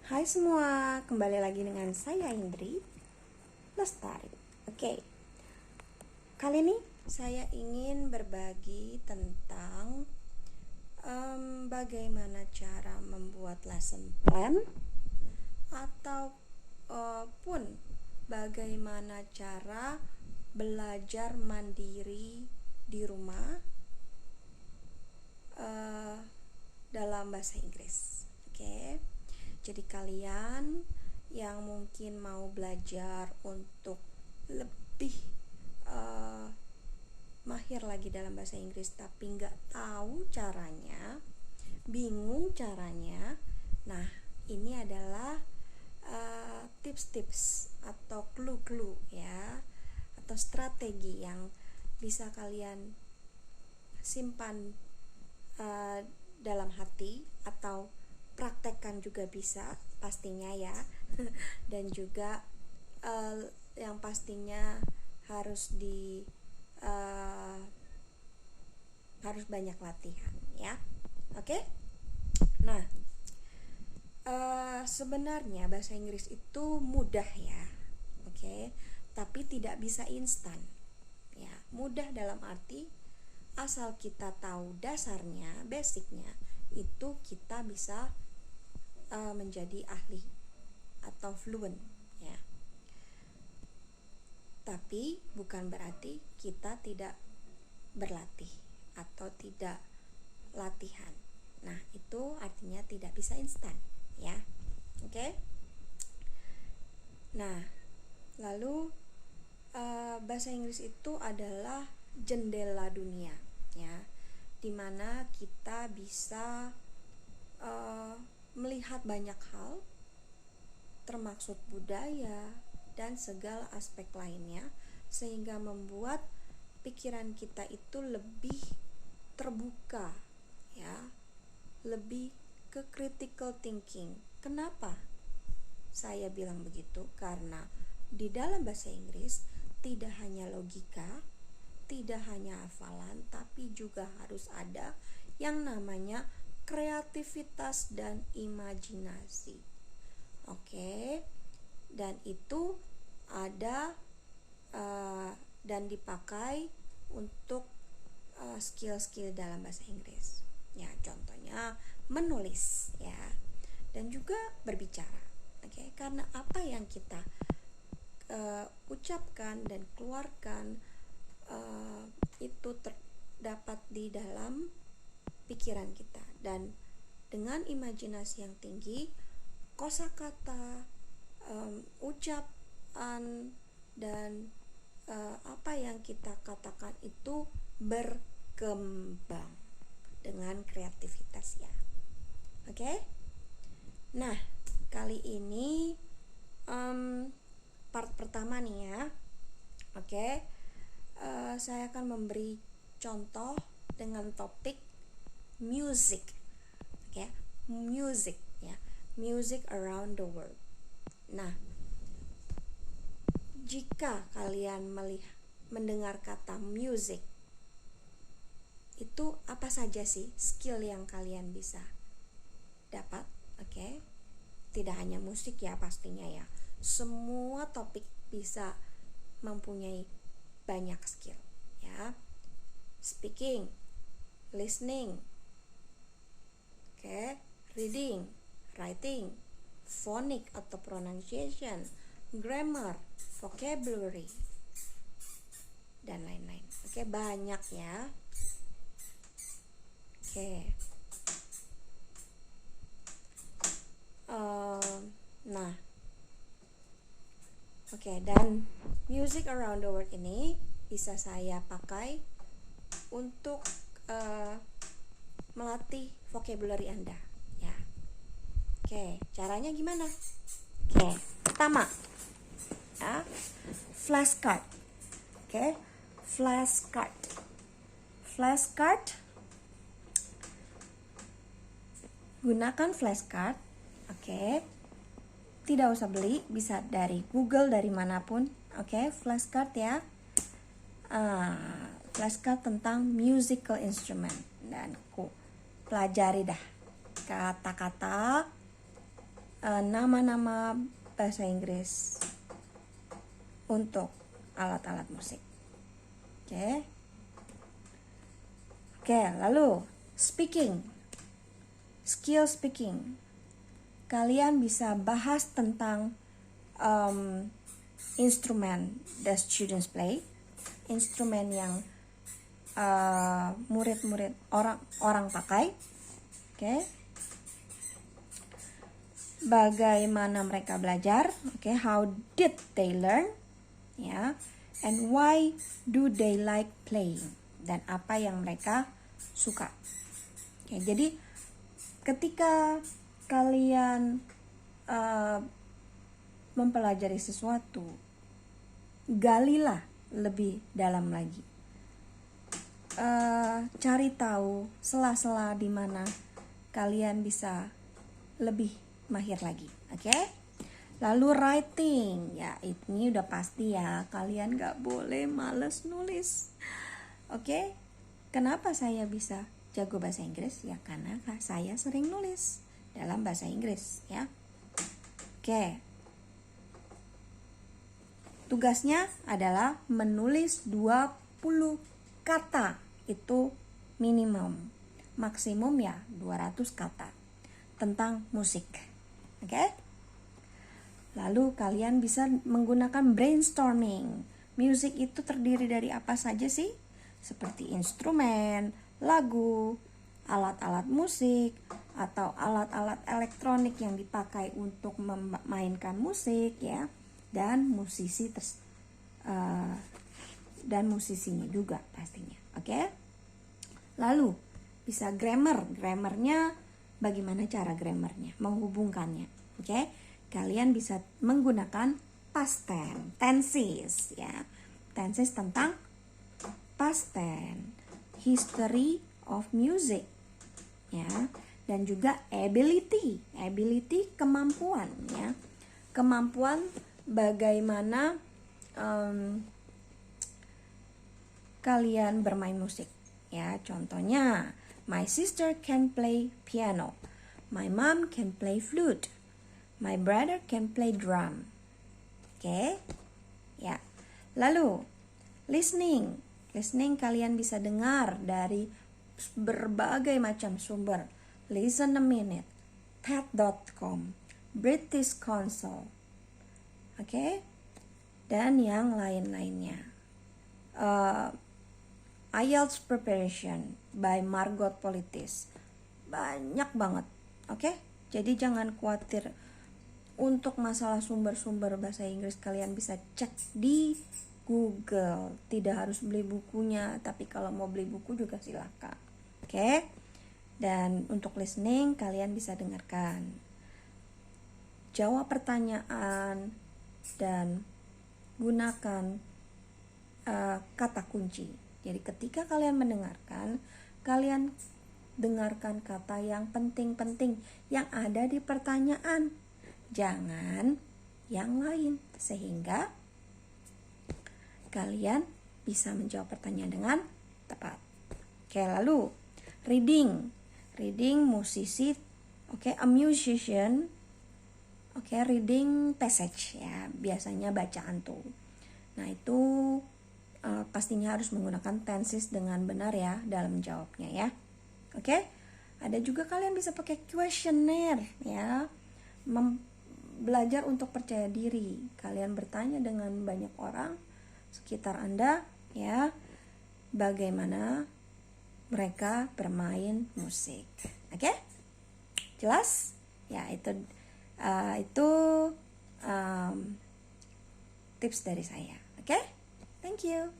Hai semua, kembali lagi dengan saya Indri Lestari. Oke, kali ini saya ingin berbagi tentang bagaimana cara membuat lesson plan atau pun bagaimana cara belajar mandiri di rumah dalam bahasa Inggris. Oke. Jadi kalian yang mungkin mau belajar untuk lebih mahir lagi dalam bahasa Inggris tapi nggak tahu caranya, bingung caranya, nah ini adalah tips-tips atau clue-clue ya, atau strategi yang bisa kalian simpan dalam hati atau praktekkan juga bisa pastinya ya. Dan juga yang pastinya harus harus banyak latihan ya. Oke? Nah, sebenarnya bahasa Inggris itu mudah ya. Oke? Tapi tidak bisa instan. Ya, mudah dalam arti asal kita tahu dasarnya, basicnya, itu kita bisa menjadi ahli atau fluent ya. Tapi bukan berarti kita tidak berlatih atau tidak latihan. Nah, itu artinya tidak bisa instan ya. Oke? Nah, lalu bahasa Inggris itu adalah jendela dunia ya, dimana kita bisa melihat banyak hal termasuk budaya dan segala aspek lainnya, sehingga membuat pikiran kita itu lebih terbuka ya, lebih ke critical thinking. Kenapa saya bilang begitu? Karena di dalam bahasa Inggris tidak hanya logika, tidak hanya hafalan, tapi juga harus ada yang namanya kreativitas dan imajinasi. Oke, dan itu ada dan dipakai untuk skill-skill dalam bahasa Inggris. Ya, contohnya menulis ya, dan juga berbicara. Oke, karena apa yang kita ucapkan dan keluarkan itu terdapat di dalam pikiran kita, dan dengan imajinasi yang tinggi, kosakata, ucapan dan apa yang kita katakan itu berkembang dengan kreativitas ya. Oke? Nah, kali ini part pertama nih ya. Oke? Saya akan memberi contoh dengan topik music. Oke? Music ya. Music around the world. Nah, jika kalian mendengar kata music, itu apa saja sih skill yang kalian bisa dapat? Oke? Tidak hanya musik ya pastinya ya. Semua topik bisa mempunyai banyak skill ya. Speaking, listening, reading, writing, phonic atau pronunciation, grammar, vocabulary, dan lain-lain. Banyak ya. Dan music around the world ini bisa saya pakai untuk melatih vocabulary Anda ya. Caranya gimana? Pertama ya, flashcard. Flashcard. Gunakan flashcard. Tidak usah beli, bisa dari Google, dari manapun. Flashcard ya. Flashcard tentang musical instrument, dan pelajari dah kata-kata nama-nama bahasa Inggris untuk alat-alat musik. Oke, lalu speaking, skill speaking. Kalian bisa bahas tentang instrumen the students play, instrumen yang murid-murid orang pakai. Bagaimana mereka belajar, how did they learn, ya, and why do they like playing, dan apa yang mereka suka. Jadi ketika kalian mempelajari sesuatu, galilah lebih dalam lagi. Cari tahu sela-sela di mana kalian bisa lebih mahir lagi. Lalu writing, ya ini udah pasti ya, kalian gak boleh males nulis. Kenapa saya bisa jago bahasa Inggris? Ya karena saya sering nulis dalam bahasa Inggris, ya. Tugasnya adalah menulis 20 kata, itu minimum. Maksimum ya 200 kata tentang musik. Lalu kalian bisa menggunakan brainstorming. Musik itu terdiri dari apa saja sih? Seperti instrumen, lagu, alat-alat musik, atau alat-alat elektronik yang dipakai untuk memainkan musik, ya, dan dan musisinya juga pastinya. Lalu bisa grammarnya. Bagaimana cara grammarnya, menghubungkannya? Kalian bisa menggunakan past tenses, ya. Tenses tentang past tense, history of music, ya, dan juga ability kemampuan, ya. Kemampuan bagaimana kalian bermain musik, ya. Contohnya, my sister can play piano, my mom can play flute, my brother can play drum. Ya. Lalu listening kalian bisa dengar dari berbagai macam sumber. Listen a Minute, TED.com, British Council, dan yang lain-lainnya. IELTS Preparation by Margot Politis, banyak banget. Jadi jangan khawatir untuk masalah sumber-sumber bahasa Inggris, kalian bisa cek di Google. Tidak harus beli bukunya, tapi kalau mau beli buku juga silakan. Dan untuk listening kalian bisa dengarkan, jawab pertanyaan, dan gunakan kata kunci. Jadi ketika kalian mendengarkan, kalian dengarkan kata yang penting-penting yang ada di pertanyaan, jangan yang lain, sehingga kalian bisa menjawab pertanyaan dengan tepat. Lalu reading musisi, a musician, reading passage, ya, biasanya bacaan tuh. Nah itu pastinya harus menggunakan tenses dengan benar ya dalam menjawabnya, ya. Ada juga kalian bisa pakai questionnaire, ya, belajar untuk percaya diri. Kalian bertanya dengan banyak orang sekitar Anda, ya, bagaimana mereka bermain musik. Jelas? Ya, itu tips dari saya. Thank you.